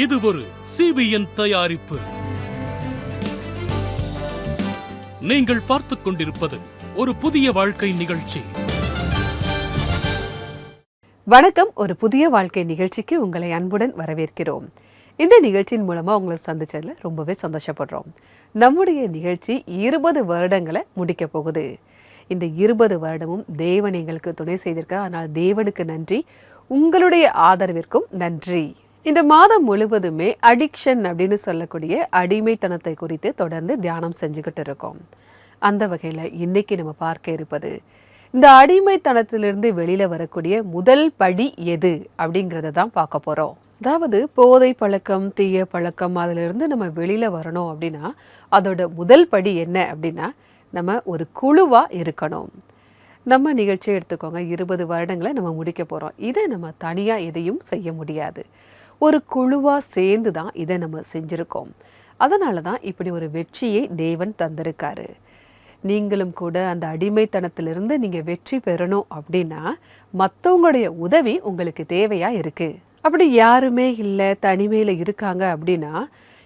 இது ஒரு CBN தயாரிப்பு. நீங்கள் பார்த்துக் கொண்டிருப்பது ஒரு புதிய வாழ்க்கை நிகழ்ச்சி. வணக்கம். ஒரு புதிய வாழ்க்கை நிகழ்ச்சிக்கு உங்களை அன்புடன் வரவேற்கிறோம். இந்த நிகழ்ச்சியின் மூலமாக உங்களை சந்திச்சதில் ரொம்பவே சந்தோஷப்படுறோம். நம்முடைய நிகழ்ச்சி 20 வருடங்களை முடிக்க போகுது. இந்த 20 வருடமும் தேவன் எங்களுக்கு துணை செய்திருக்க. ஆனால் தேவனுக்கு நன்றி, உங்களுடைய ஆதரவிற்கும் நன்றி. இந்த மாதம் முழுவதுமே அடிக்ஷன் அப்படின்னு சொல்லக்கூடிய அடிமைத்தனத்தை குறித்து தொடர்ந்து தியானம் செஞ்சுக்கிட்டு இருக்கோம். அந்த வகையில் இன்னைக்கு நம்ம பார்க்க இருப்பது, இந்த அடிமைத்தனத்திலிருந்து வெளியில் வரக்கூடிய முதல் படி எது அப்படிங்கிறத தான் பார்க்க போகிறோம். அதாவது போதை பழக்கம், தீய பழக்கம், அதிலிருந்து நம்ம வெளியில் வரணும் அப்படின்னா அதோட முதல் படி என்ன அப்படின்னா, நம்ம ஒரு குழுவாக இருக்கணும். நம்ம நிகழ்ச்சியை எடுத்துக்கோங்க, 20 வருடங்களை நம்ம முடிக்க போகிறோம். இதை நம்ம தனியாக எதையும் செய்ய முடியாது. ஒரு குழுவாக சேர்ந்து தான் இதை நம்ம செஞ்சுருக்கோம். அதனால தான் இப்படி ஒரு வெற்றியை தேவன் தந்திருக்காரு. நீங்களும் கூட அந்த அடிமைத்தனத்திலிருந்து நீங்கள் வெற்றி பெறணும் அப்படின்னா மற்றவங்களுடைய உதவி உங்களுக்கு தேவையாக இருக்குது. அப்படி யாருமே இல்லை, தனிமையில் இருக்காங்க அப்படின்னா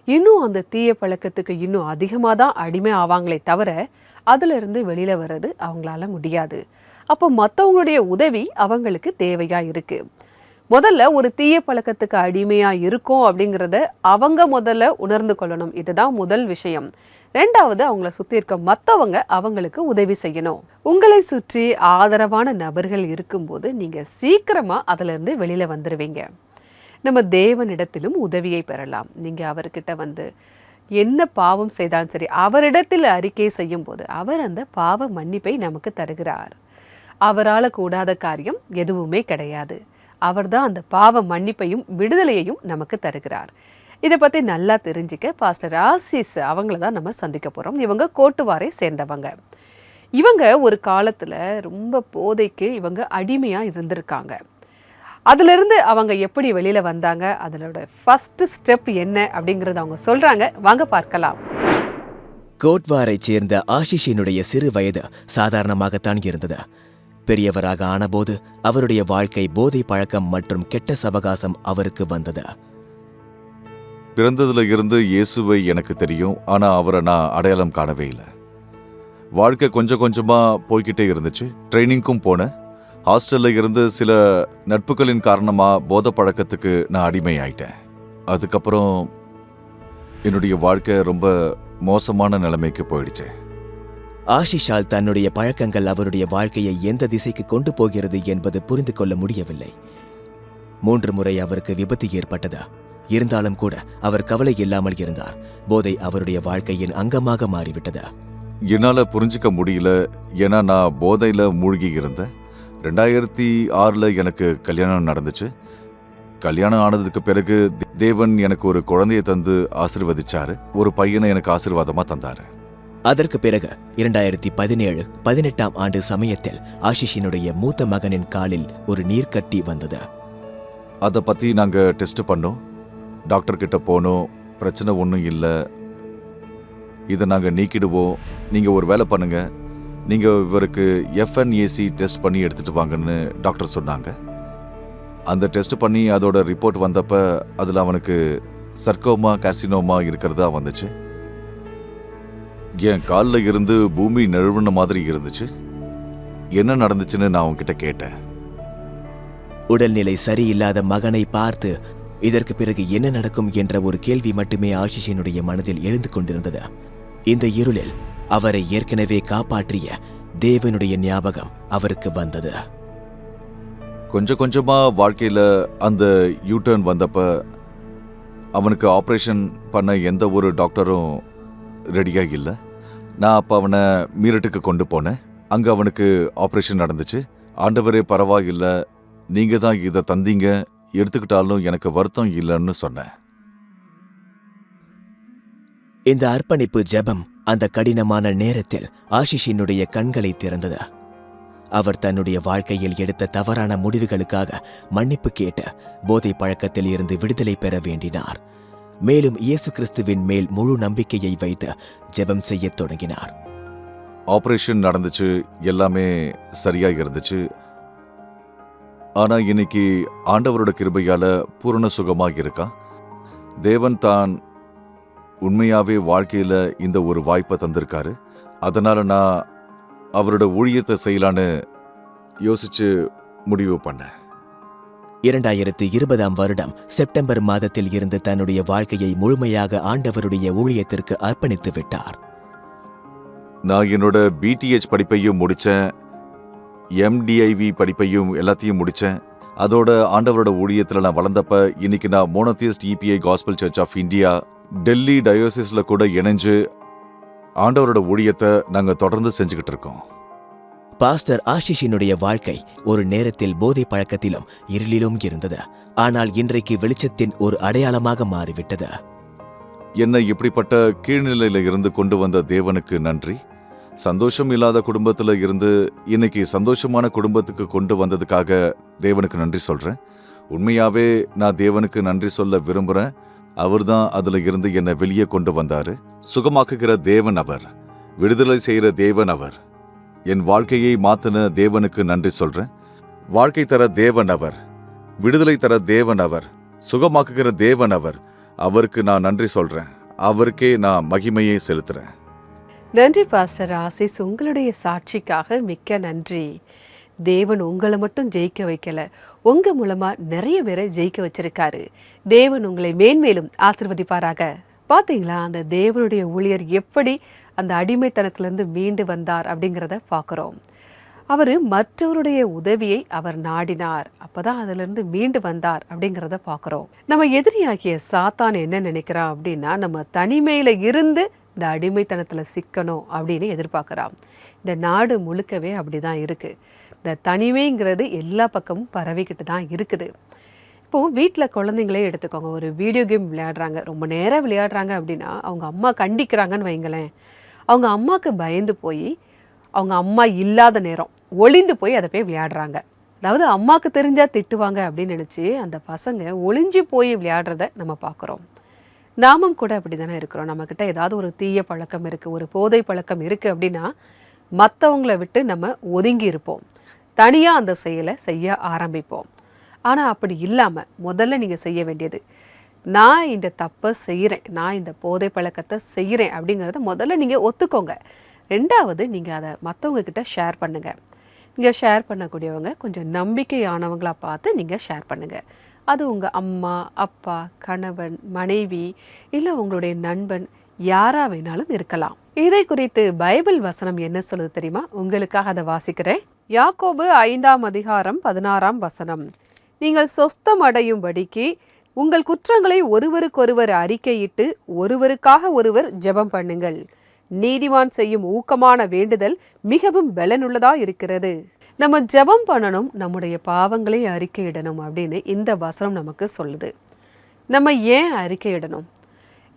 இன்னும் அந்த தீய பழக்கத்துக்கு இன்னும் அதிகமாக தான் அடிமை ஆவாங்களே தவிர அதிலிருந்து வெளியில் வர்றது அவங்களால முடியாது. அப்போ மற்றவங்களுடைய உதவி அவங்களுக்கு தேவையாக இருக்குது. முதல்ல ஒரு தீய பழக்கத்துக்கு அடிமையாக இருக்கும் அப்படிங்கிறத அவங்க முதல்ல உணர்ந்து கொள்ளணும். இதுதான் முதல் விஷயம். ரெண்டாவது, அவங்கள சுற்றி இருக்க மற்றவங்க அவங்களுக்கு உதவி செய்யணும். உங்களை சுற்றி ஆதரவான நபர்கள் இருக்கும்போது நீங்கள் சீக்கிரமாக அதிலிருந்து வெளியில் வந்துடுவீங்க. நம்ம தேவனிடத்திலும் உதவியை பெறலாம். நீங்கள் அவர்கிட்ட வந்து என்ன பாவம் செய்தாலும் சரி, அவரிடத்தில் அறிக்கை செய்யும் போது அவர் அந்த பாவ மன்னிப்பை நமக்கு தருகிறார். அவரால் கூடாத காரியம் எதுவுமே கிடையாது. அவர் தான் அந்த பாவ மன்னிப்பையும் விடுதலையையும் நமக்கு தருகிறார். இதை பற்றி நல்லா தெரிஞ்சுக்க பாஸ்டர் ஆசிஸ் அவங்கள தான் நம்ம சந்திக்க போகிறோம். இவங்க கோட்டுவாரை சேர்ந்தவங்க. இவங்க ஒரு காலத்தில் ரொம்ப போதைக்கு இவங்க அடிமையாக இருந்திருக்காங்க. அதிலிருந்து அவங்க எப்படி வெளியில் வந்தாங்க, அதனோட ஃபஸ்ட்டு ஸ்டெப் என்ன அப்படிங்கிறத அவங்க சொல்கிறாங்க. வாங்க பார்க்கலாம். கோட்வாரை சேர்ந்த ஆஷிஷினுடைய சிறு வயது சாதாரணமாகத்தான் இருந்தது. பெரியவராக ஆனபோது அவருடைய வாழ்க்கை போதை பழக்கம் மற்றும் கெட்ட சவகாசம் அவருக்கு வந்தது. பிறந்ததுல இருந்து இயேசுவை எனக்கு தெரியும், ஆனா அவரை நான் அடையாளம் காணவே இல்லை. வாழ்க்கை கொஞ்சம் கொஞ்சமா போய்கிட்டே இருந்துச்சு. ட்ரைனிங்க்கும் போனேன். ஹாஸ்டல்ல இருந்து சில நட்புகளின் காரணமா போதை பழக்கத்துக்கு நான் அடிமை ஆயிட்டேன். அதுக்கப்புறம் என்னுடைய வாழ்க்கை ரொம்ப மோசமான நிலைமைக்கு போயிடுச்சு. ஆஷிஷால் தன்னுடைய பழக்கங்கள் அவருடைய வாழ்க்கையை எந்த திசைக்கு கொண்டு போகிறது என்பது புரிந்து கொள்ள முடியவில்லை. 3 முறை அவருக்கு விபத்து ஏற்பட்டது. இருந்தாலும் கூட அவர் கவலை இல்லாமல் இருந்தார். போதை அவருடைய வாழ்க்கையின் அங்கமாக மாறிவிட்டது. என்னால புரிஞ்சுக்க முடியல, ஏன்னா நான் போதையில மூழ்கி இருந்தேன். 2006 எனக்கு கல்யாணம் நடந்துச்சு. கல்யாணம் ஆனதுக்கு பிறகு தேவன் எனக்கு ஒரு குழந்தையை தந்து ஆசீர்வதிச்சாரு. ஒரு பையனை எனக்கு ஆசீர்வாதமா தந்தாரு. அதற்கு பிறகு 2017-18ஆம் ஆண்டு சமயத்தில் ஆஷிஷினுடைய மூத்த மகனின் காலில் ஒரு நீர்க்கட்டி வந்தது. அதை பற்றி நாங்கள் டெஸ்ட் பண்ணோம். டாக்டர் கிட்ட போனோம். பிரச்சனை ஒன்றும் இல்லை, இதை நாங்கள் நீக்கிடுவோம். நீங்கள் ஒரு வேலை பண்ணுங்க, நீங்கள் இவருக்கு FNAC டெஸ்ட் பண்ணி எடுத்துகிட்டு வாங்கன்னு டாக்டர் சொன்னாங்க. அந்த டெஸ்ட் பண்ணி அதோட ரிப்போர்ட் வந்தப்போ அதில் அவனுக்கு சர்க்கோமா கார்சினோமா இருக்கிறதா வந்துச்சு. என் காலில் இருந்து பூமி நழுவுன மாதிரி இருந்துச்சு. என்ன நடந்துச்சுன்னு நான் அவன்கிட்ட கேட்டேன். உடல்நிலை சரியில்லாத மகனை பார்த்து இதற்கு பிறகு என்ன நடக்கும் என்ற ஒரு கேள்வி மட்டுமே ஆஷிஷினுடைய மனதில் எழுந்து கொண்டிருந்தது. இந்த இருளில் அவரை ஏற்கனவே காப்பாற்றிய தேவனுடைய ஞாபகம் அவருக்கு வந்தது. கொஞ்சம் கொஞ்சமா வாழ்க்கையில் அந்த யூட்டர்ன் வந்தப்ப அவனுக்கு ஆப்ரேஷன் பண்ண எந்த ஒரு டாக்டரும் ரெடியாக இல்லை. நான் அப்போ அவனை மீரட்டுக்கு கொண்டு போனேன். அங்கே அவனுக்கு ஆப்ரேஷன் நடந்துச்சு. ஆண்டவரே பரவாயில்லை, நீங்கள் தான் இதை தந்தீங்க, எடுத்துக்கிட்டாலும் எனக்கு வருத்தம் இல்லைன்னு சொன்னேன். இந்த அர்ப்பணிப்பு ஜெபம் அந்த கடினமான நேரத்தில் ஆஷிஷினுடைய கண்களை திறந்தது. அவர் தன்னுடைய வாழ்க்கையில் எடுத்த தவறான முடிவுகளுக்காக மன்னிப்பு கேட்டு போதை பழக்கத்தில் இருந்து விடுதலை பெற வேண்டினார். மேலும் இயேசு கிறிஸ்துவின் மேல் முழு நம்பிக்கையை வைத்து ஜெபம் செய்ய தொடங்கினார். ஆப்ரேஷன் நடந்துச்சு, எல்லாமே சரியா இருந்துச்சு. ஆனா இன்னைக்கு ஆண்டவரோட கிருபையால பூரண சுகமாக இருக்கான். தேவன் தான் உண்மையாவே வாழ்க்கையில இந்த ஒரு வாய்ப்பை தந்திருக்காரு. அதனால நான் அவரோட ஊழியத்தை செய்யலான்னு யோசிச்சு முடிவு பண்ணேன். 2020 வருடம் செப்டம்பர் மாதத்தில் இருந்து தன்னுடைய வாழ்க்கையை முழுமையாக ஆண்டவருடைய ஊழியத்திற்கு அர்ப்பணித்து விட்டார். நான் என்னோட பிடிஹெச் படிப்பையும் முடித்தேன், எம்டிஐவி படிப்பையும் எல்லாத்தையும் முடித்தேன். அதோட ஆண்டவரோட ஊழியத்தில் நான் வளர்ந்தப்ப இன்னைக்கு நான் monotheist EPI gospel church of India Delhi டயோசிஸ்ல கூட இணைஞ்சு ஆண்டவரோட ஊழியத்தை நாங்கள் தொடர்ந்து செஞ்சுக்கிட்டு இருக்கோம். பாஸ்டர் ஆஷிஷினுடைய வாழ்க்கை ஒரு நேரத்தில் போதை பழக்கத்திலும் இருளிலும் இருந்தது. ஆனால் இன்றைக்கு வெளிச்சத்தின் ஒரு அடையாளமாக மாறிவிட்டது. என்னை இப்படிப்பட்ட கீழ்நிலையில இருந்து கொண்டு வந்த தேவனுக்கு நன்றி. சந்தோஷம் இல்லாத குடும்பத்துல இருந்து இன்னைக்கு சந்தோஷமான குடும்பத்துக்கு கொண்டு வந்ததுக்காக தேவனுக்கு நன்றி சொல்றேன். உண்மையாவே நான் தேவனுக்கு நன்றி சொல்ல விரும்புறேன். அவர்தான் அதுல இருந்து என்னை வெளியே கொண்டு வந்தாரு. சுகமாக்குகிற தேவன் அவர், விடுதலை செய்யற தேவன் அவர். என் வாழ்க்கையை மாத்தின தேவனுக்கு நன்றி சொல்றேன். வாழ்க்கை தர தேவன் அவர், விடுதலை தர தேவன் அவர், சுகமாக்குகிற தேவன் அவர். அவருக்கு நான் நன்றி சொல்றேன். அவருக்கே நான் மகிமையை செலுத்துறேன். நன்றி பாஸ்டர் ஆசிஸ், உங்களுடைய சாட்சிக்காக மிக்க நன்றி. தேவன் உங்களை மட்டும் ஜெயிக்க வைக்கல, உங்க மூலமா நிறைய பேரை ஜெயிக்க வச்சிருக்காரு. தேவன் உங்களை மேன்மேலும் ஆசீர்வதிப்பாராக. பாத்தீங்களா, அந்த தேவனுடைய ஊழியர் எப்படி அந்த அடிமைத்தனத்திலிருந்து மீண்டு வந்தார் அப்படிங்கிறத பார்க்குறோம். அவர் மற்றவருடைய உதவியை அவர் நாடினார், அப்போதான் அதிலிருந்து மீண்டு வந்தார் அப்படிங்கிறத பார்க்குறோம். நம்ம எதிரியாகிய சாத்தான் என்ன நினைக்கிறான் அப்படின்னா, நம்ம தனிமையில் இருந்து இந்த அடிமைத்தனத்தில் சிக்கணும் அப்படின்னு எதிர்பார்க்குறான். இந்த நாடு முழுக்கவே அப்படி தான் இருக்குது. இந்த தனிமைங்கிறது எல்லா பக்கமும் பரவிக்கிட்டு தான் இருக்குது. இப்போது வீட்டில் குழந்தைங்களே எடுத்துக்கோங்க, ஒரு வீடியோ கேம் விளையாடுறாங்க, ரொம்ப நேரம் விளையாடுறாங்க அப்படின்னா அவங்க அம்மா கண்டிக்கிறாங்கன்னு வைங்களேன். அவங்க அம்மாவுக்கு பயந்து போய் அவங்க அம்மா இல்லாத நேரம் ஒளிந்து போய் அதை போய் விளையாடுறாங்க. அதாவது அம்மாவுக்கு தெரிஞ்சால் திட்டுவாங்க அப்படின்னு நினச்சி அந்த பசங்க ஒளிஞ்சு போய் விளையாடுறத நம்ம பார்க்குறோம். நாமும் கூட அப்படி தானே இருக்கிறோம். நம்மக்கிட்ட ஏதாவது ஒரு தீய பழக்கம் இருக்குது, ஒரு போதை பழக்கம் இருக்குது அப்படின்னா மற்றவங்கள விட்டு நம்ம ஒதுங்கி இருப்போம், தனியாக அந்த செயலை செய்ய ஆரம்பிப்போம். ஆனால் அப்படி இல்லாமல் முதல்ல நீங்கள் செய்ய வேண்டியது, நான் இந்த தப்பை செய்கிறேன், நான் இந்த போதை பழக்கத்தை செய்கிறேன் அப்படிங்கிறத முதல்ல நீங்கள் ஒத்துக்கோங்க. ரெண்டாவது, நீங்கள் அதை மற்றவங்கக்கிட்ட ஷேர் பண்ணுங்கள். நீங்கள் ஷேர் பண்ணக்கூடியவங்க கொஞ்சம் நம்பிக்கையானவங்களாக பார்த்து நீங்கள் ஷேர் பண்ணுங்கள். அது உங்கள் அம்மா, அப்பா, கணவன், மனைவி, இல்லை உங்களுடைய நண்பன், யாராக வேணாலும் இருக்கலாம். இதை குறித்து பைபிள் வசனம் என்ன சொல்லுது தெரியுமா? உங்களுக்காக அதை வாசிக்கிறேன். யாக்கோபு 5:16 நீங்கள் சொஸ்தம் அடையும்படிக்கு உங்கள் குற்றங்களை ஒருவருக்கொருவர் அறிக்கையிட்டு ஒருவருக்காக ஒருவர் ஜெபம் பண்ணுங்கள். நீதிமான் செய்யும் ஊக்கமான வேண்டுதல் மிகவும் பலனுள்ளதா இருக்கிறது. நம்ம ஜெபம் பண்ணணும், நம்முடைய பாவங்களை அறிக்கையிடணும் அப்படின்னு இந்த வசனம் நமக்கு சொல்லுது. நம்ம ஏன் அறிக்கையிடணும்?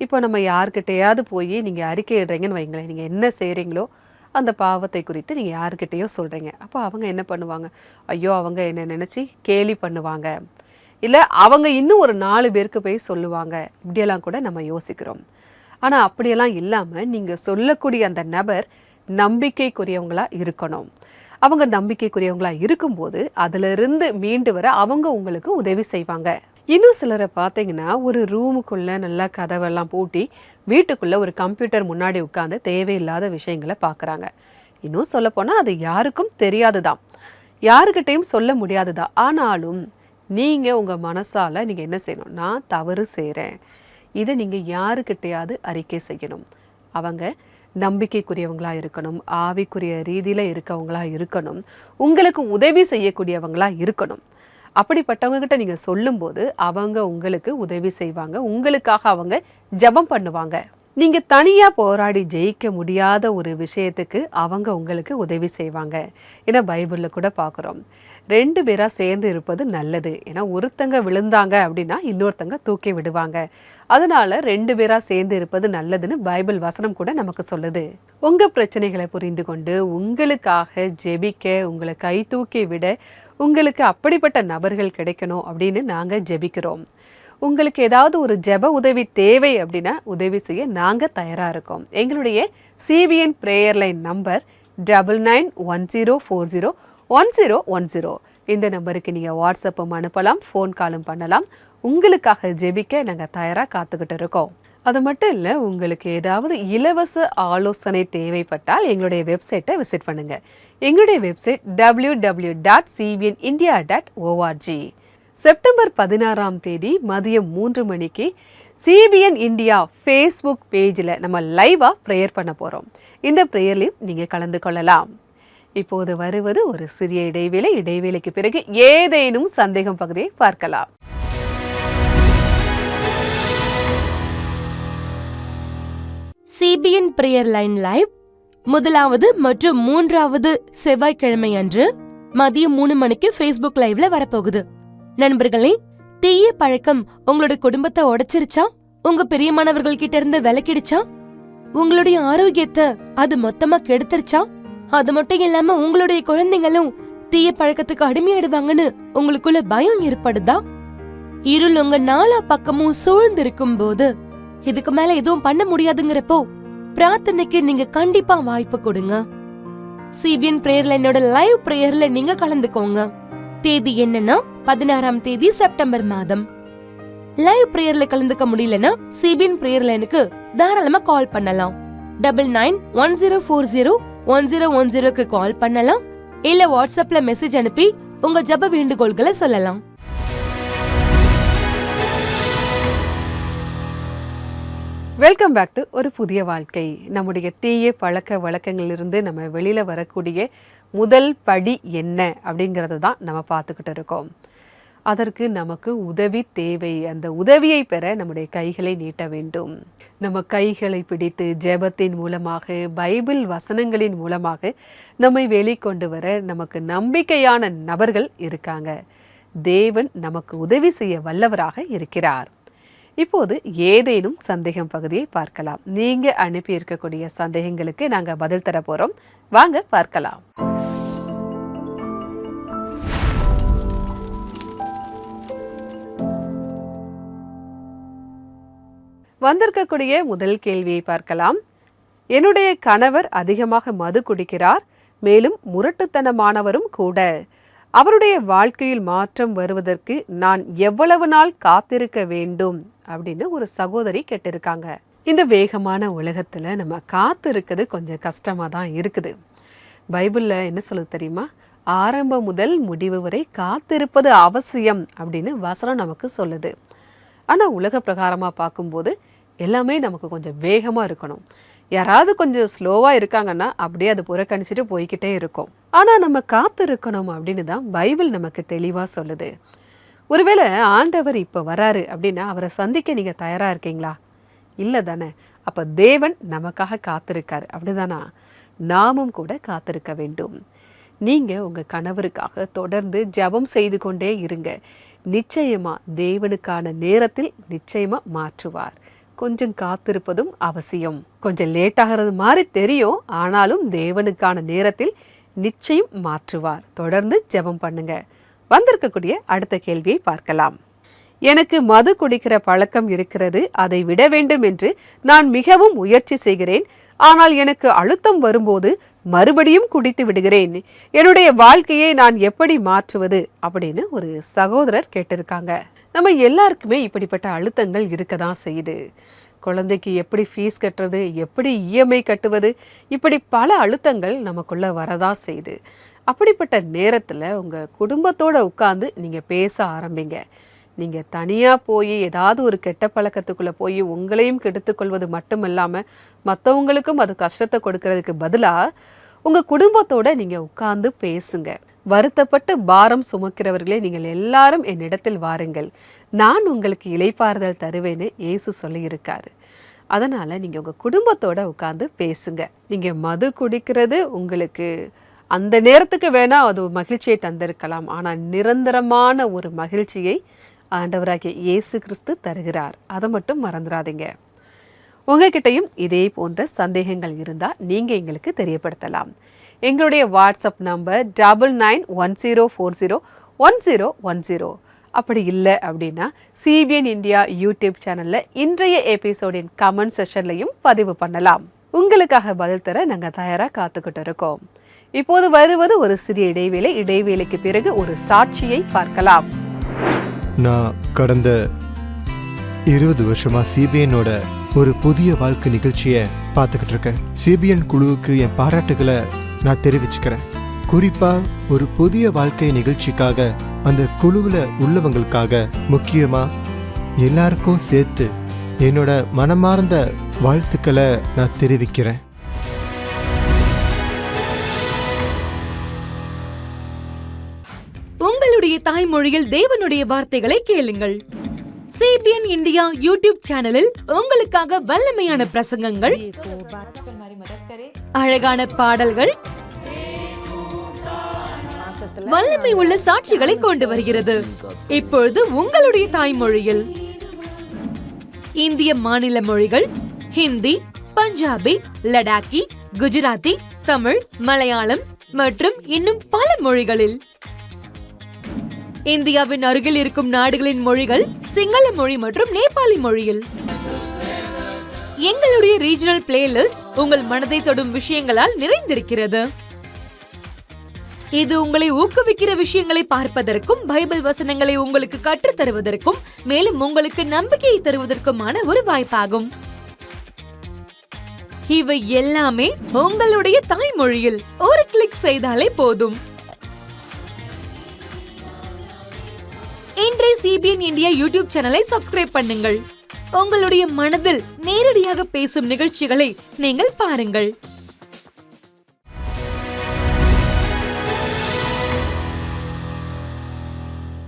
இப்போ நம்ம யார்கிட்டையாவது போய் நீங்கள் அறிக்கையிடுறீங்கன்னு வைங்களேன், நீங்கள் என்ன செய்கிறீங்களோ அந்த பாவத்தை குறித்து நீங்கள் யார்கிட்டையோ சொல்கிறீங்க. அப்போ அவங்க என்ன பண்ணுவாங்க? ஐயோ, அவங்க என்ன நினச்சி கேலி பண்ணுவாங்க, இல்லை அவங்க இன்னும் ஒரு 4 பேருக்கு போய் சொல்லுவாங்க, இப்படியெல்லாம் கூட நம்ம யோசிக்கிறோம். ஆனால் அப்படியெல்லாம் இல்லாமல் நீங்கள் சொல்லக்கூடிய அந்த நபர் நம்பிக்கைக்குரியவங்களா இருக்கணும். அவங்க நம்பிக்கைக்குரியவங்களா இருக்கும்போது அதிலிருந்து மீண்டு வர அவங்க உங்களுக்கு உதவி செய்வாங்க. இன்னும் சிலரை பார்த்தீங்கன்னா, ஒரு ரூமுக்குள்ளே நல்லா கதவெல்லாம் பூட்டி வீட்டுக்குள்ளே ஒரு கம்ப்யூட்டர் முன்னாடி உட்காந்து தேவையில்லாத விஷயங்களை பார்க்குறாங்க. இன்னும் சொல்லப்போனால் அது யாருக்கும் தெரியாது தான், யாருக்கிட்டையும் சொல்ல முடியாது தான். ஆனாலும் நீங்கள் உங்கள் மனசால் நீங்கள் என்ன செய்யணும்? நான் தவறு செய்கிறேன், இதை நீங்கள் யாருக்கிட்டையாவது அறிக்கை செய்யணும். அவங்க நம்பிக்கைக்குரியவங்களா இருக்கணும், ஆவிக்குரிய ரீதியில் இருக்கவங்களா இருக்கணும், உங்களுக்கு உதவி செய்யக்கூடியவங்களா இருக்கணும். அப்படிப்பட்டவங்ககிட்ட நீங்கள் சொல்லும்போது அவங்க உங்களுக்கு உதவி செய்வாங்க, உங்களுக்காக அவங்க ஜெபம் பண்ணுவாங்க. நீங்கள் தனியாக போராடி ஜெயிக்க முடியாத ஒரு விஷயத்துக்கு அவங்க உங்களுக்கு உதவி செய்வாங்க. ஏன்னா பைபிளில் கூட பார்க்குறோம், 2 பேராக சேர்ந்து இருப்பது நல்லது. ஏன்னா ஒருத்தங்க விழுந்தாங்க அப்படின்னா இன்னொருத்தங்க தூக்கி விடுவாங்க. அதனால 2 பேராக சேர்ந்து இருப்பது நல்லதுன்னு பைபிள் வசனம் கூட நமக்கு சொல்லுது. உங்கள் பிரச்சனைகளை புரிந்து கொண்டு உங்களுக்காக ஜெபிக்க, உங்களை கை தூக்கி விட உங்களுக்கு அப்படிப்பட்ட நபர்கள் கிடைக்கணும் அப்படின்னு நாங்கள் ஜெபிக்கிறோம். உங்களுக்கு ஏதாவது ஒரு ஜெப உதவி தேவை அப்படின்னா உதவி செய்ய நாங்கள் தயாராக இருக்கோம். எங்களுடைய CBN பிரேயர் லைன் நம்பர் 9910401010. இந்த நம்பருக்கு நீங்கள் வாட்ஸ்அப்பும் அனுப்பலாம், ஃபோன் காலும் பண்ணலாம். உங்களுக்காக ஜெபிக்க நாங்கள் தயாராக காத்துக்கிட்டு இருக்கோம். அது மட்டும் இல்லை, உங்களுக்கு ஏதாவது இலவச ஆலோசனை தேவைப்பட்டால் எங்களுடைய வெப்சைட்டை விசிட் பண்ணுங்க. எங்களுடைய வெப்சைட் www.cbnindia.org. செப்டம்பர் 16ஆம் தேதி மதியம் 3 மணிக்கு CBN இந்தியா ஃபேஸ்புக் பேஜில் நம்ம லைவாக ப்ரேயர் பண்ண போகிறோம். இந்த ப்ரேயர்லையும் நீங்கள் கலந்து கொள்ளலாம். இப்போது வருவது ஒரு சிறிய இடைவேளை. இடைவேளைக்கு பிறகு ஏதேனும் சந்தேகம் பகுதியை பார்க்கலாம். CBN பிரேயர் லைன் லைவ் முதலாவது மற்றும் 3வது செவ்வாய்க்கிழமை அன்று மதியம் 3 மணிக்கு Facebook லைவ்ல வரப்போகுது. நண்பர்களே, தீய பழக்கம் உங்களோட குடும்பத்தை உடைச்சிருச்சா? உங்க பிரியமானவர்கள் கிட்ட இருந்து விலக்கிடுச்சா? உங்களுடைய ஆரோக்கியத்தை அது மொத்தமா கெடுத்துருச்சா? அது மட்டும் இல்லாம உங்களுடைய குழந்தைங்களும் தீய பழக்கத்துக்கு அடிமையாடுவாங்கன்னு உங்களுக்குள்ள பயம் ஏற்படுதா? இருள் உங்க நாலா பக்கமும் சூழ்ந்திருக்கும் போது இதுக்கு மேல எதுவும் பண்ண முடியாதுங்கிறப்போ பிரார்த்தனைக்கு நீங்க கண்டிப்பா வாய்ப்பு கொடுங்க. CBN பிரேயர் லைனோட லைவ் பிரேயர்ல நீங்க கலந்துக்கோங்க. தேதி என்னன்னா 16ஆம் தேதி செப்டம்பர் மாதம். லைவ் பிரேயர்ல கலந்துக்க முடியலன்னா CBN பிரேயர் லைனுக்கு தாராளமா கால் பண்ணலாம். 9910401010க்கு கால் பண்ணலாம். இல்ல வாட்ஸ்அப்ல மெசேஜ் அனுப்பி உங்க ஜெப வேண்டுகோள்களை சொல்லலாம். வெல்கம் பேக் டு ஒரு புதிய வாழ்க்கை. நம்முடைய தீய பழக்க வழக்கங்களிலிருந்து நம்ம வெளியில் வரக்கூடிய முதல் படி என்ன அப்படிங்கிறத தான் நம்ம பார்த்துக்கிட்டு இருக்கோம். அதற்கு நமக்கு உதவி தேவை. அந்த உதவியை பெற நம்முடைய கைகளை நீட்ட வேண்டும். நம்ம கைகளை பிடித்து ஜெபத்தின் மூலமாக, பைபிள் வசனங்களின் மூலமாக நம்மை வெளிக்கொண்டு வர நமக்கு நம்பிக்கையான நபர்கள் இருக்காங்க. தேவன் நமக்கு உதவி செய்ய வல்லவராக இருக்கிறார். இப்போது ஏதேனும் சந்தேகம் பகுதியை பார்க்கலாம். நீங்க அனுப்பி இருக்கக்கூடிய சந்தேகங்களுக்கு நாங்க பதில் தர போறோம். வாங்க பார்க்கலாம். வந்திருக்கக்கூடிய முதல் கேள்வியை பார்க்கலாம். என்னுடைய கணவர் அதிகமாக மது குடிக்கிறார், மேலும் முரட்டுத்தனமானவரும் கூட. அவருடைய வாழ்க்கையில் மாற்றம் வருவதற்கு நான் எவ்வளவு நாள் காத்திருக்க வேண்டும் அப்படின்னு ஒரு சகோதரி கேட்டிருக்காங்க. இந்த வேகமான உலகத்தில் நம்ம காத்திருக்கிறது கொஞ்சம் கஷ்டமாக தான் இருக்குது. பைபிளில் என்ன சொல்லுது தெரியுமா? ஆரம்பம் முதல் முடிவு வரை காத்திருப்பது அவசியம் அப்படின்னு வசனம் நமக்கு சொல்லுது. ஆனால் உலக பிரகாரமாக பார்க்கும்போது எல்லாமே நமக்கு கொஞ்சம் வேகமாக இருக்கணும். யாராவது கொஞ்சம் ஸ்லோவாக இருக்காங்கன்னா அப்படியே அது புறக்கணிச்சிட்டு போய்கிட்டே இருக்கும். ஆனால் நம்ம காத்து இருக்கணும் அப்படின்னு தான் பைபிள் நமக்கு தெளிவாக சொல்லுது. ஒருவேளை ஆண்டவர் இப்போ வராரு அப்படின்னா அவரை சந்திக்க நீங்கள் தயாராக இருக்கீங்களா? இல்லை தானே? அப்போ தேவன் நமக்காக காத்திருக்காரு, அப்படிதானா? நாமும் கூட காத்திருக்க வேண்டும். நீங்கள் உங்கள் கணவருக்காக தொடர்ந்து ஜெபம் செய்து கொண்டே இருங்க. நிச்சயமாக தேவனுக்கான நேரத்தில் நிச்சயமாக மாற்றுவார். கொஞ்சம் காத்திருப்பதும் அவசியம். கொஞ்சம் லேட் ஆகிறது மாதிரி தெரியும், ஆனாலும் தேவனுக்கான நேரத்தில் நிச்சயம் மாற்றுவார். தொடர்ந்து ஜெபம் பண்ணுங்க. வந்திருக்கக்கூடிய அடுத்த கேள்வியை பார்க்கலாம். எனக்கு மது குடிக்கிற பழக்கம் இருக்கிறது. அதை விட வேண்டும் என்று நான் மிகவும் முயற்சி செய்கிறேன். ஆனால் எனக்கு அழுத்தம் வரும்போது மறுபடியும் குடித்து விடுகிறேன். என்னுடைய வாழ்க்கையை நான் எப்படி மாற்றுவது அப்படின்னு ஒரு சகோதரர் கேட்டிருக்காங்க. நம்ம எல்லாருக்குமே இப்படிப்பட்ட அழுத்தங்கள் இருக்க தான் செய்யுது. குழந்தைக்கு எப்படி ஃபீஸ் கட்டுறது, எப்படி EMI கட்டுவது, இப்படி பல அழுத்தங்கள் நமக்குள்ளே வரதான் செய்யுது. அப்படிப்பட்ட நேரத்தில் உங்கள் குடும்பத்தோடு உட்காந்து நீங்கள் பேச ஆரம்பிங்க. நீங்கள் தனியாக போய் ஏதாவது ஒரு கெட்ட பழக்கத்துக்குள்ளே போய் உங்களையும் கெடுத்துக்கொள்வது மட்டும் இல்லாமல் மற்றவங்களுக்கும் அது கஷ்டத்தை கொடுக்கறதுக்கு பதிலாக உங்கள் குடும்பத்தோடு நீங்கள் உட்கார்ந்து பேசுங்க. வருத்தப்பட்டு பாரம் சுமக்கிறவர்களே, நீங்கள் எல்லாரும் என்னிடத்தில் வாருங்கள், நான் உங்களுக்கு இளைப்பாறுதல் தருவேன்னு இயேசு சொல்லியிருக்காரு. அதனால் நீங்கள் உங்கள் குடும்பத்தோடு உட்காந்து பேசுங்க. நீங்கள் மது குடிக்கிறது உங்களுக்கு அந்த நேரத்துக்கு வேணால் அது மகிழ்ச்சியை தந்திருக்கலாம். ஆனால் நிரந்தரமான ஒரு மகிழ்ச்சியை ஆண்டவராகிய இயேசு கிறிஸ்து தருகிறார். அதை மட்டும் மறந்துடாதீங்க. உங்ககிட்டையும் இதே போன்ற சந்தேகங்கள் இருந்தால் நீங்கள் எங்களுக்கு தெரியப்படுத்தலாம். எங்களுடைய வாட்ஸ்அப் நம்பர் 9910401010. அப்படி இல்லை அப்படின்னா CBN இந்தியா யூடியூப் சேனலில் இன்றைய எபிசோடின் கமெண்ட் செஷன்லையும் பதிவு பண்ணலாம். உங்களுக்காக பதில் தர நாங்கள் தயாராக காத்துக்கிட்டு இருக்கோம். இப்போது வருவது ஒரு சிறிய இடைவேளை. இடைவேளைக்கு பிறகு ஒரு சாட்சியை பார்க்கலாம். நான் கடந்த 20 வருஷமா சிபிஎனோட ஒரு புதிய வாழ்க்கை நிகழ்ச்சியை பார்த்துக்கிட்டு இருக்கேன். சிபிஎன் குழுவுக்கு என் பாராட்டுகளை நான் தெரிவிச்சுக்கிறேன். குறிப்பா ஒரு புதிய வாழ்க்கை நிகழ்ச்சிக்காக அந்த குழுவில் உள்ளவங்களுக்காக முக்கியமா எல்லாருக்கும் சேர்த்து என்னோட மனமார்ந்த வாழ்த்துக்களை நான் தெரிவிக்கிறேன். உங்களுடைய தாய்மொழியில் தேவனுடைய வார்த்தைகளை கேளுங்கள். சிபிஎன் இந்தியா யூடியூப் சேனலில் உங்களுக்காக வல்லமையான பிரசங்கங்கள், அழகான பாடல்கள், வல்லமை உள்ள சாட்சிகளை கொண்டு வருகிறது. இப்பொழுது உங்களுடைய தாய்மொழியில் இந்திய மாநில மொழிகள் ஹிந்தி, பஞ்சாபி, லடாக்கி, குஜராத்தி, தமிழ், மலையாளம் மற்றும் இன்னும் பல மொழிகளில். இந்தியாவின் அருகில் இருக்கும் நாடுகளின் மொழிகள் சிங்கள மொழி மற்றும் நேபாளி மொழியில். எங்களுடைய ரீஜனல் பிளேலிஸ்ட் உங்கள் மனதை தொடும் விஷயங்களால் நிறைந்திருக்கிறது. இது உங்களை ஊக்குவிக்கிற விஷயங்களை பார்ப்பதற்கும், பைபிள் வசனங்களை உங்களுக்கு கற்றுத் தருவதற்கும், மேலும் உங்களுக்கு நம்பிக்கையை தருவதற்குமான ஒரு வாய்ப்பாகும். இவை எல்லாமே உங்களுடைய தாய்மொழியில் ஒரு கிளிக் செய்தாலே போதும். இன்றைய சிபிஎன் இந்தியா யூடியூப் சேனலை சப்ஸ்கிரைப் பண்ணுங்கள். உங்களுடைய மனதில் நேரடியாக பேசும் நிகழ்ச்சிகளை நீங்கள் பாருங்கள்.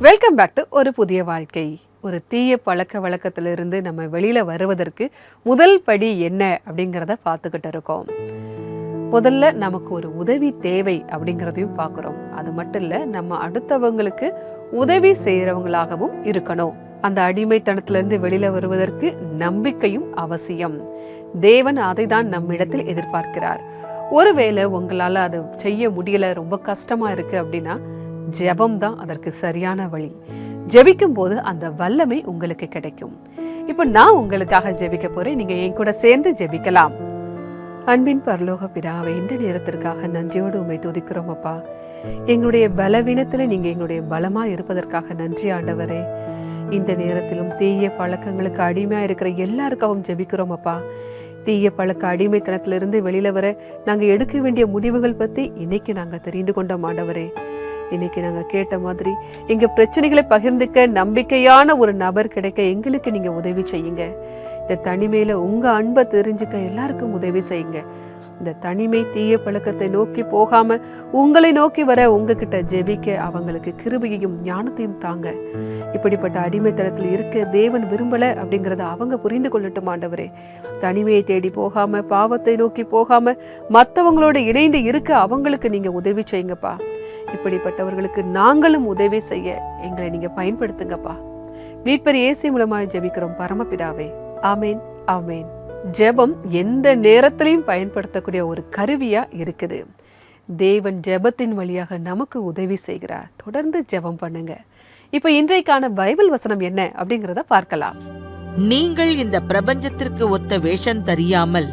வெல்கம் பேக் டு ஒரு புதிய வாழ்க்கை. ஒரு தீய பழக்க வழக்கத்திலிருந்து நம்ம வெளியில வருவதற்கு முதல் படி என்ன அப்படிங்கிறத பார்த்துக்கிட்டு இருக்கோம். முதல்ல நமக்கு ஒரு உதவி தேவை அப்படிங்கிறதையும் பார்க்குறோம். அது மட்டும் இல்லை, நம்ம அடுத்தவங்களுக்கு உதவி செய்கிறவங்களாகவும் இருக்கணும். அந்த அடிமைத்தனத்திலிருந்து வெளியில வருவதற்கு நம்பிக்கையும் அவசியம். தேவன் அதை தான் நம்மிடத்தில் எதிர்பார்க்கிறார். ஒருவேளை உங்களால் அது செய்ய முடியல, ரொம்ப கஷ்டமா இருக்கு அப்படின்னா ஜெபம் தான் அதற்கு சரியான வழி. ஜெபிக்கும் போது அந்த வல்லமை உங்களுக்கு கிடைக்கும். இப்போ நான் உங்களுக்காக ஜெபிக்க போறேன். நீங்க என் கூட சேர்ந்து ஜெபிக்கலாம். அன்பின் பரலோக பிதாவே, இந்த நேரத்திற்காக நன்றியோடு உம்மை துதிக்கிறோம் அப்பா. எங்களுடைய பலவீனத்துல நீங்க எங்களுடைய பலமா இருப்பதற்காக நன்றி ஆண்டவரே. இந்த நேரத்திலும் தீய பழக்கங்களுக்கு அடிமையா இருக்கிற எல்லாருக்காகவும் ஜெபிக்கிறோம் அப்பா. தீய பழக்க அடிமைத்தனத்திலிருந்து வெளியில வர நாங்க எடுக்க வேண்டிய முடிவுகள் பத்தி இன்னைக்கு நாங்க தெரிந்து கொண்டோம் ஆண்டவரே. இன்னைக்கு நாங்க கேட்ட மாதிரி எங்க பிரச்சனைகளை பகிர்ந்துக்க நம்பிக்கையான ஒரு நபர் கிடைக்க எங்களுக்கு நீங்க உதவி செய்யுங்க. இந்த தனிமையில உங்க அன்பை தெரிஞ்சுக்க எல்லாருக்கும் உதவி செய்யுங்க. இந்த தனிமை தீய பழக்கத்தை நோக்கி போகாம உங்களை நோக்கி வர உங்ககிட்ட ஜெபிக்க அவங்களுக்கு கிருபையையும் ஞானத்தையும் தாங்க. இப்படிப்பட்ட அடிமைத்தனத்தில் இருக்க தேவன் விரும்பல அப்படிங்கறத அவங்க புரிந்து கொள்ளட்டும் ஆண்டவரே. தனிமையை தேடி போகாம, பாவத்தை நோக்கி போகாம, மற்றவங்களோட இணைந்து இருக்க அவங்களுக்கு நீங்க உதவி செய்யுங்கப்பா. இப்படிப்பட்டவர்களுக்கு நாங்களும் உதவி செய்ய எங்களை நீங்க பயன்படுத்துங்கப்பா. மீட்பர் இயேசு மூலமாய் ஜெபிக்கிறோம் பரமபிதாவே. ஆமேன், ஆமேன். ஜெபம் எந்த நேரத்திலையும் பயன்படுத்தக்கூடிய ஒரு கருவியா இருக்குது. தேவன் ஜெபத்தின் வழியாக நமக்கு உதவி செய்கிறார். தொடர்ந்து ஜெபம் பண்ணுங்க. இப்ப இன்றைக்கான பைபிள் வசனம் என்ன அப்படிங்கறத பார்க்கலாம். நீங்கள் இந்த பிரபஞ்சத்திற்கு ஒத்த வேஷம் தெரியாமல்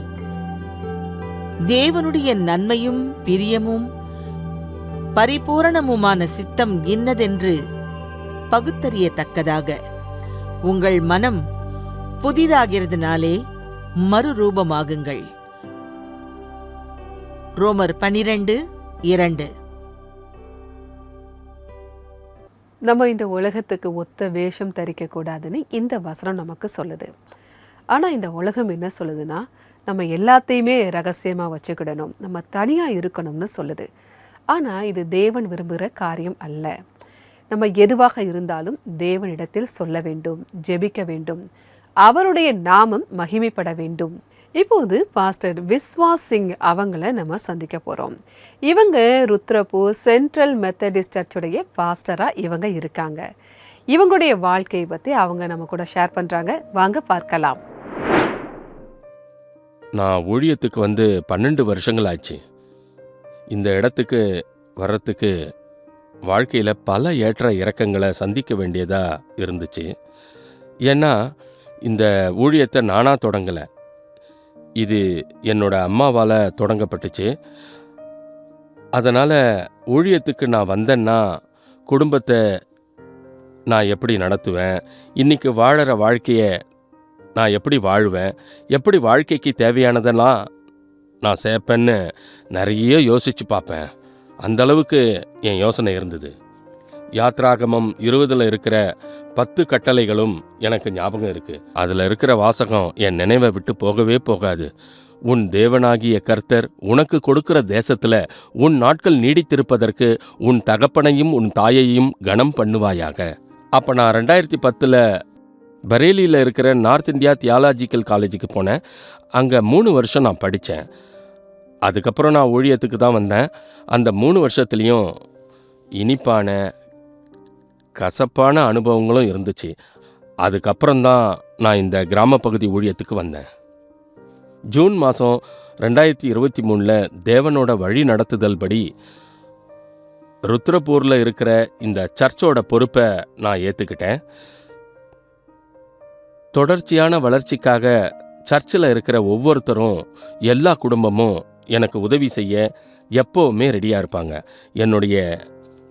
தேவனுடைய நன்மையும் பிரியமும் பரிபூரணமுமான சித்தம் இன்னதென்று பகுத்தறியத்தக்கதாக உங்கள் மனம் புதிதாகிறதுனாலே மறுரூபமாகுங்கள். ரோமர் 12:2. நம்ம இந்த உலகத்துக்கு ஒத்த வேஷம் தரிக்க கூடாதுன்னு இந்த வசனம் நமக்கு சொல்லுது. ஆனா இந்த உலகம் என்ன சொல்லுதுன்னா, நம்ம எல்லாத்தையுமே ரகசியமா வச்சுக்கிடணும், நம்ம தனியா இருக்கணும்னு சொல்லுது. ஆனா இது தேவன் விரும்புகிற காரியம் அல்ல. நம்ம எதுவாக இருந்தாலும் தேவனிடத்தில் சொல்ல வேண்டும், ஜெபிக்க வேண்டும், அவருடைய நாமம் மகிமைப்பட வேண்டும். இப்போது பாஸ்டர் விஸ்வாஸ் சிங் அவங்கள நம்ம சந்திக்க போறோம். இவங்க ருத்ரப்பூர் சென்ட்ரல் மெத்தடிஸ்ட் சர்ச்சுடைய பாஸ்டரா இவங்க இருக்காங்க. இவங்களுடைய வாழ்க்கையை பத்தி அவங்க நம்ம கூட ஷேர் பண்றாங்க. வாங்க பார்க்கலாம். நான் ஊழியத்துக்கு வந்து 12 வருஷங்கள் ஆச்சு. இந்த இடத்துக்கு வர்றதுக்கு வாழ்க்கையில் பல ஏற்ற இறக்கங்களை சந்திக்க வேண்டியதாக இருந்துச்சு. ஏன்னா இந்த ஊழியத்தை நானாக தொடங்கலை, இது என்னோட அம்மாவால் தொடங்கப்பட்டுச்சு. அதனால் ஊழியத்துக்கு நான் வந்தேன்னா குடும்பத்தை நான் எப்படி நடத்துவேன், இன்னைக்கு வாழற வாழ்க்கைய நான் எப்படி வாழ்வேன், எப்படி வாழ்க்கைக்கு தேவையானதெல்லாம் நான் சேர்ப்பேன்னு நிறைய யோசிச்சு பார்ப்பேன். அந்த அளவுக்கு என் யோசனை இருந்தது. யாத்ராகமம் 20 இருக்கிற 10 கட்டளைகளும் எனக்கு ஞாபகம் இருக்கு. அதுல இருக்கிற வாசகம் என் நினைவை விட்டு போகவே போகாது. உன் தேவனாகிய கர்த்தர் உனக்கு கொடுக்கிற தேசத்துல உன் நாட்கள் நீடித்திருப்பதற்கு உன் தகப்பனையும் உன் தாயையும் கனம் பண்ணுவாயாக. அப்ப நான் 2010 பரேலியில் இருக்கிற நார்த் இந்தியா தியாலாஜிக்கல் காலேஜுக்கு போனேன். அங்கே 3 வருஷம் நான் படித்தேன். அதுக்கப்புறம் நான் ஊழியத்துக்கு தான் வந்தேன். அந்த 3 வருஷத்துலேயும் இனிப்பான கசப்பான அனுபவங்களும் இருந்துச்சு. அதுக்கப்புறம்தான் நான் இந்த கிராம பகுதி ஊழியத்துக்கு வந்தேன். ஜூன் மாதம் 2023 தேவனோட வழி நடத்துதல் படி ருத்ரப்பூரில் இருக்கிற இந்த சர்ச்சோட பொறுப்பை நான் ஏற்றுக்கிட்டேன். தொடர்ச்சியான வளர்ச்சிக்காக சர்ச்சில் இருக்கிற ஒவ்வொருத்தரும், எல்லா குடும்பமும் எனக்கு உதவி செய்ய எப்போவுமே ரெடியாக இருப்பாங்க. என்னுடைய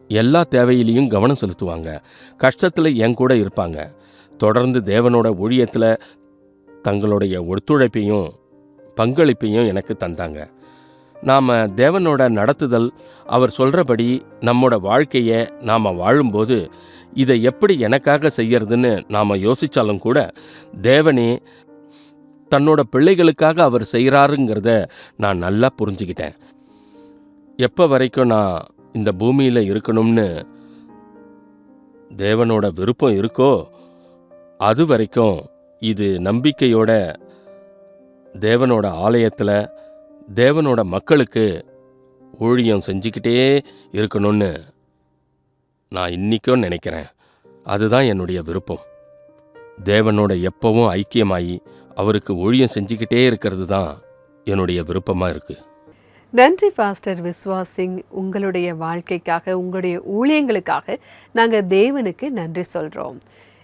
எல்லா தேவையிலையும் கவனம் செலுத்துவாங்க. கஷ்டத்தில் என் கூட இருப்பாங்க. தொடர்ந்து தேவனோட ஊழியத்தில் தங்களுடைய ஒத்துழைப்பையும் பங்களிப்பையும் எனக்கு தந்தாங்க. நாம் தேவனோட நடத்துதல், அவர் சொல்கிறபடி நம்மோட வாழ்க்கையை நாம் வாழும்போது இதை எப்படி எனக்காக செய்யறதுன்னு நாம் யோசித்தாலும் கூட தேவனே தன்னோட பிள்ளைகளுக்காக அவர் செய்கிறாருங்கிறத நான் நல்லா புரிஞ்சுக்கிட்டேன். எப்போ வரைக்கும் நான் இந்த பூமியில் இருக்கணும்னு தேவனோட விருப்பம் இருக்கோ அது வரைக்கும் இது நம்பிக்கையோட தேவனோட ஆலயத்தில் தேவனோட மக்களுக்கு ஊழியம் செஞ்சுக்கிட்டே இருக்கணும்னு நான் இன்னிக்கும் நினைக்கிறேன். அதுதான் என்னுடைய விருப்பம். தேவனோட எப்பவும் ஐக்கியமாகி அவருக்கு ஊழியம் செஞ்சுக்கிட்டே இருக்கிறது தான் என்னுடைய விருப்பமாக இருக்குது. நன்றி பாஸ்டர் விஸ்வாஸ் சிங். உங்களுடைய வாழ்க்கைக்காக, உங்களுடைய ஊழியங்களுக்காக நாங்கள் தேவனுக்கு நன்றி சொல்கிறோம்.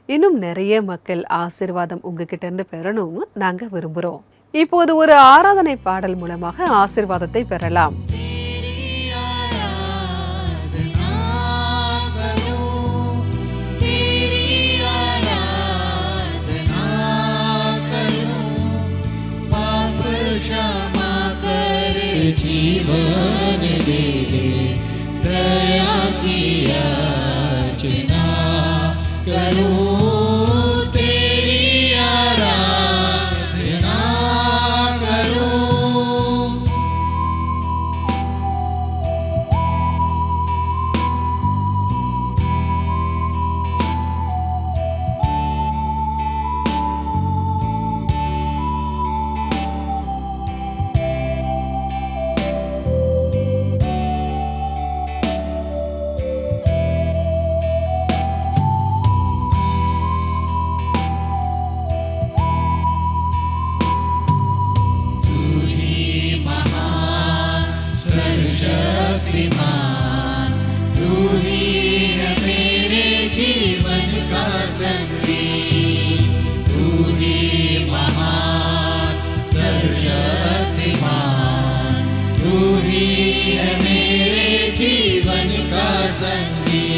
இன்னும் நிறைய மக்கள் ஆசீர்வாதம் உங்ககிட்ட இருந்து பெறணும்னு நாங்கள் விரும்புகிறோம். இப்போது ஒரு ஆராதனை பாடல் மூலமாக ஆசீர்வாதத்தை பெறலாம். जीवन दे दे, दया की याचना करूं, तेरी आराधना करूं। शक्तिमान तू ही है मेरे जीवन का संगी, तू ही महान सर्वशक्तिमान, तू ही है मेरे जीवन का संगी।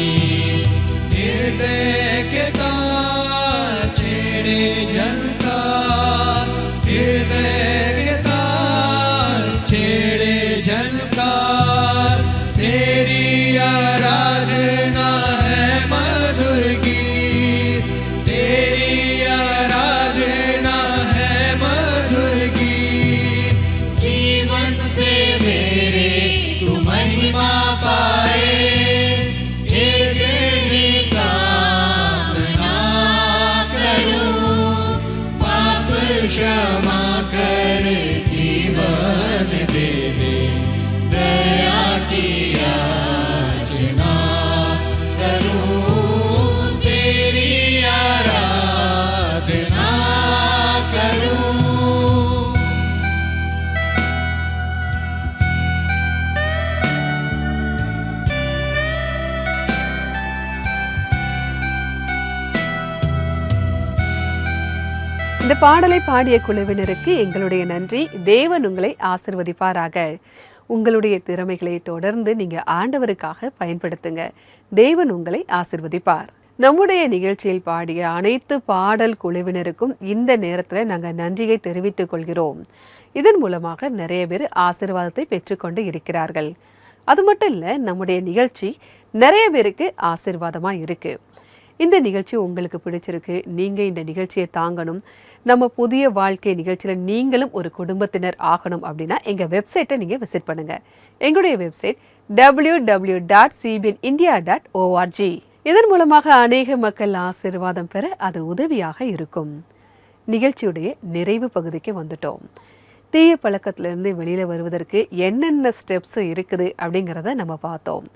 हृदय के तार छेड़े झनकार, हृदय के तार छेड़े झनकार, तेरी आराधना है मधुर गीत, तेरी आराधना है मधुर गीत। जीवन से मेरे तू महिमा पाए, एक ही कामना करूं, पाप क्षमा कर जीवन दे दे, दया की याचना करूं, तेरी आराधना करूं। இந்த பாடலை பாடிய குழுவினருக்கு எங்களுடைய நன்றி. தேவன் உங்களை ஆசிர்வதிப்பாராக. உங்களுடைய திறமைகளை தொடர்ந்து நீங்க ஆண்டவருக்காக பயன்படுத்துங்க. தேவன் உங்களை ஆசிர்வதிப்பார். நம்முடைய நிகழ்ச்சியில் பாடிய அனைத்து பாடல் குழுவினருக்கும் இந்த நேரத்தில் நாங்கள் நன்றியை தெரிவித்துக் கொள்கிறோம். இதன் மூலமாக நிறைய பேர் ஆசீர்வாதத்தை பெற்றுக்கொண்டு இருக்கிறார்கள். அது மட்டும் இல்லை, நம்முடைய நிகழ்ச்சி நிறைய பேருக்கு ஆசீர்வாதமாக இருக்குது. இந்த நிகழ்ச்சி உங்களுக்கு பிடிச்சிருக்கு, நீங்கள் இந்த நிகழ்ச்சியை தாங்கணும், நம்ம புதிய வாழ்க்கை நிகழ்ச்சியில் நீங்களும் ஒரு குடும்பத்தினர் ஆகணும் அப்படின்னா எங்கள் வெப்சைட்டை நீங்கள் விசிட் பண்ணுங்கள். எங்களுடைய வெப்சைட் www.cbnindia.org. இதன் மூலமாக அநேக மக்கள் ஆசீர்வாதம் பெற அது உதவியாக இருக்கும். நிகழ்ச்சியுடைய நிறைவு பகுதிக்கு வந்துட்டோம். தீய பழக்கத்திலிருந்து வெளியில் வருவதற்கு என்னென்ன ஸ்டெப்ஸ் இருக்குது அப்படிங்கிறத நம்ம பார்த்தோம்.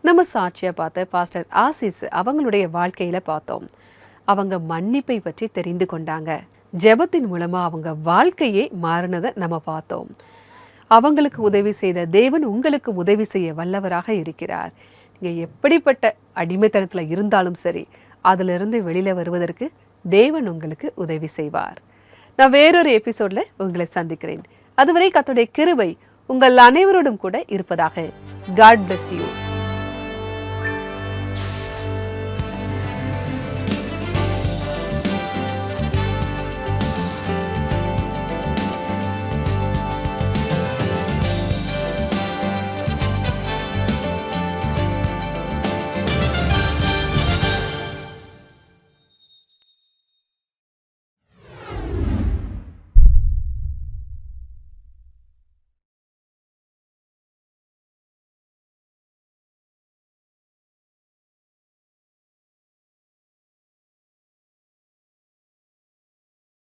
நம்ம சாட்சியாக பார்த்த பாஸ்டர் ஆசிஸ் அவங்களுடைய வாழ்க்கையில் பார்த்தோம். அவங்க மன்னிப்பை பற்றி தெரிந்து கொண்டாங்க. ஜெபத்தின் மூலமாக அவங்க வாழ்க்கையே மாறினதை நம்ம பார்த்தோம். அவங்களுக்கு உதவி செய்த தேவன் உங்களுக்கு உதவி செய்ய வல்லவராக இருக்கிறார். நீங்கள் எப்படிப்பட்ட அடிமைத்தனத்தில் இருந்தாலும் சரி, அதிலிருந்து வெளியில் வருவதற்கு தேவன் உங்களுக்கு உதவி செய்வார். நான் வேறொரு எபிசோடில் உங்களை சந்திக்கிறேன். அதுவரை கர்த்தருடைய கிருபை உங்கள் அனைவரோடும் கூட இருப்பதாக. God bless you.